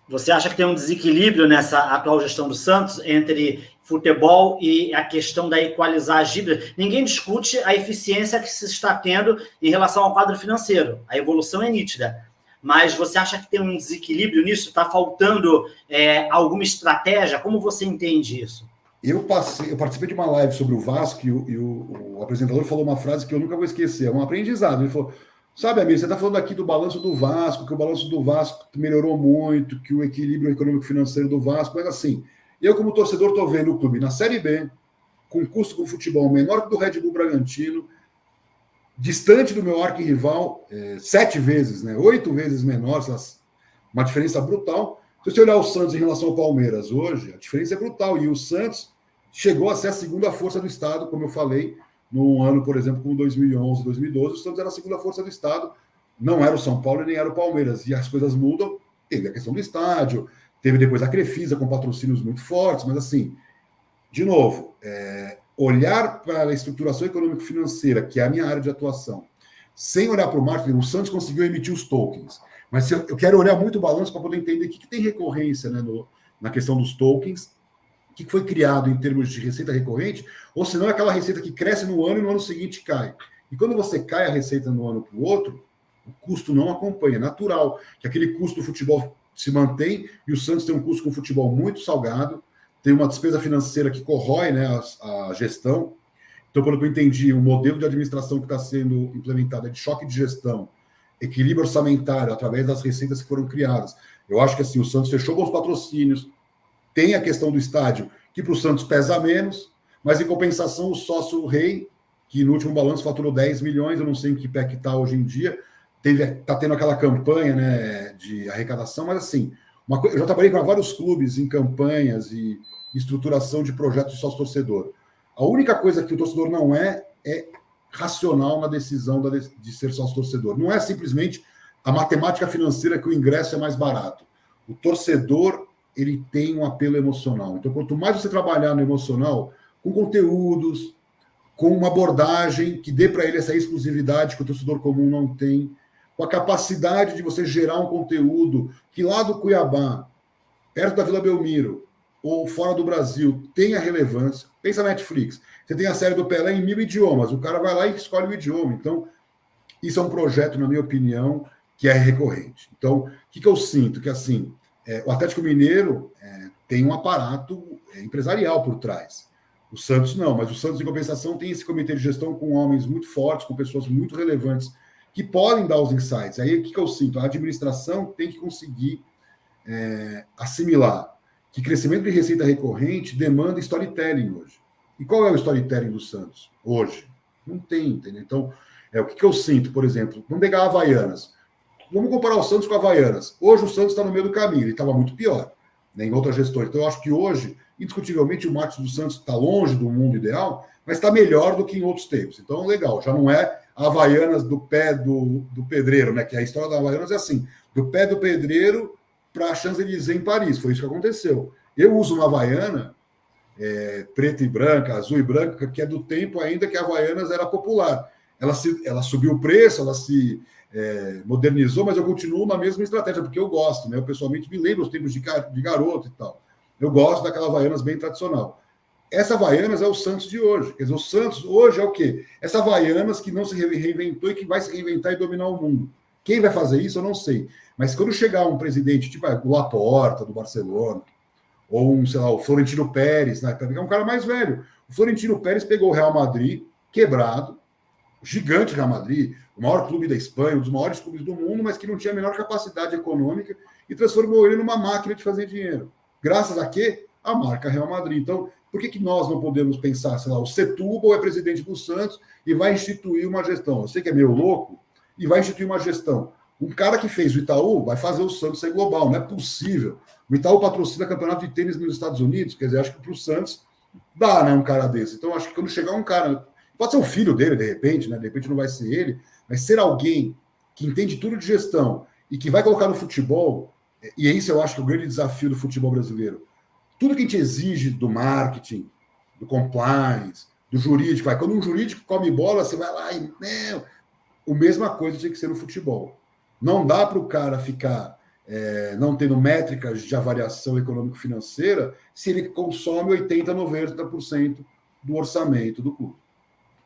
Você acha que tem um desequilíbrio nessa atual gestão do Santos entre futebol e a questão da equalizar as dívidas? Ninguém discute a eficiência que se está tendo em relação ao quadro financeiro. A evolução é nítida. Mas você acha que tem um desequilíbrio nisso? Está faltando alguma estratégia? Como você entende isso? Eu participei de uma live sobre o Vasco e o apresentador falou uma frase que eu nunca vou esquecer, é um aprendizado. Ele falou: sabe, amigo, você está falando aqui do balanço do Vasco, que o balanço do Vasco melhorou muito, que o equilíbrio econômico-financeiro do Vasco, mas assim, eu como torcedor estou vendo o clube na Série B, com custo com futebol menor que do Red Bull Bragantino, distante do meu arquirrival, 7 vezes, né, 8 vezes menor, uma diferença brutal. Se você olhar o Santos em relação ao Palmeiras hoje, a diferença é brutal, e o Santos chegou a ser a segunda força do Estado, como eu falei, num ano, por exemplo, como 2011, 2012, o Santos era a segunda força do Estado, não era o São Paulo e nem era o Palmeiras, e as coisas mudam, teve a questão do estádio, teve depois a Crefisa com patrocínios muito fortes, mas assim, de novo, olhar para a estruturação econômico-financeira, que é a minha área de atuação, sem olhar para o marketing, o Santos conseguiu emitir os tokens, mas eu quero olhar muito o balanço para poder entender o que tem recorrência, né, na questão dos tokens, o que foi criado em termos de receita recorrente, ou se não é aquela receita que cresce no ano e no ano seguinte cai. E quando você cai a receita de um ano para o outro, o custo não acompanha. É natural que aquele custo do futebol se mantém, e o Santos tem um custo com o futebol muito salgado, tem uma despesa financeira que corrói, né, a gestão. Então, pelo que eu entendi, o modelo de administração que está sendo implementado é de choque de gestão, equilíbrio orçamentário através das receitas que foram criadas. Eu acho que assim, o Santos fechou bons patrocínios, tem a questão do estádio, que para o Santos pesa menos, mas em compensação o sócio rei, que no último balanço faturou 10 milhões, eu não sei em que pé que está hoje em dia, está tendo aquela campanha, né, de arrecadação, mas assim, eu já trabalhei com vários clubes em campanhas e estruturação de projetos de sócio-torcedor. A única coisa que o torcedor não é racional na decisão de ser sócio-torcedor. Não é simplesmente a matemática financeira que o ingresso é mais barato. O torcedor, ele tem um apelo emocional. Então, quanto mais você trabalhar no emocional, com conteúdos, com uma abordagem que dê para ele essa exclusividade que o torcedor comum não tem, com a capacidade de você gerar um conteúdo que lá do Cuiabá, perto da Vila Belmiro, ou fora do Brasil, tenha relevância. Pensa na Netflix. Você tem a série do Pelé em 1000 idiomas. O cara vai lá e escolhe o idioma. Então, isso é um projeto, na minha opinião, que é recorrente. Então, o que eu sinto? Que, assim, o Atlético Mineiro tem um aparato empresarial por trás. O Santos não, mas o Santos, em compensação, tem esse comitê de gestão com homens muito fortes, com pessoas muito relevantes, que podem dar os insights. Aí, o que eu sinto? A administração tem que conseguir assimilar que crescimento de receita recorrente demanda storytelling hoje. E qual é o storytelling do Santos hoje? Não tem, entendeu? Então, o que eu sinto, por exemplo, vamos pegar a Havaianas. Vamos comparar o Santos com a Havaianas. Hoje o Santos está no meio do caminho, ele estava muito pior, né, em outras gestões. Então, eu acho que hoje, indiscutivelmente, o marketing do Santos está longe do mundo ideal, mas está melhor do que em outros tempos. Então, legal, já não é a Havaianas do pé do pedreiro, né? Que a história da Havaianas é assim, do pé do pedreiro para a Champs-Élysées em Paris. Foi isso que aconteceu. Eu uso uma Havaiana preta e branca, azul e branca, que é do tempo ainda que a Havaianas era popular. Ela subiu o preço, ela se modernizou, mas eu continuo na mesma estratégia, porque eu gosto, né? Eu pessoalmente me lembro os tempos de garoto e tal. Eu gosto daquela Havaianas bem tradicional. Essa Havaianas é o Santos de hoje. Quer dizer, o Santos hoje é o quê? Essa Havaianas que não se reinventou e que vai se reinventar e dominar o mundo. Quem vai fazer isso, eu não sei. Mas quando chegar um presidente, tipo o Laporta, do Barcelona, ou o Florentino Pérez, né, para pegar um cara mais velho. O Florentino Pérez pegou o Real Madrid, quebrado, gigante Real Madrid, o maior clube da Espanha, um dos maiores clubes do mundo, mas que não tinha a menor capacidade econômica, e transformou ele numa máquina de fazer dinheiro. Graças a quê? A marca Real Madrid. Então, por que nós não podemos pensar, sei lá, o Setúbal é presidente do Santos e vai instituir uma gestão? Eu sei que é meio louco, e vai instituir uma gestão. Um cara que fez o Itaú vai fazer o Santos ser global, não é possível. O Itaú patrocina campeonato de tênis nos Estados Unidos, quer dizer, acho que para o Santos dá, né, um cara desse. Então, acho que quando chegar um cara, pode ser o filho dele, de repente, né, de repente não vai ser ele, mas ser alguém que entende tudo de gestão e que vai colocar no futebol, e isso eu acho que é o grande desafio do futebol brasileiro. Tudo que a gente exige do marketing, do compliance, do jurídico, quando um jurídico come bola, você vai lá e... A mesma coisa tinha que ser no futebol. Não dá para o cara ficar não tendo métricas de avaliação econômico-financeira, se ele consome 80%, 90% do orçamento do clube.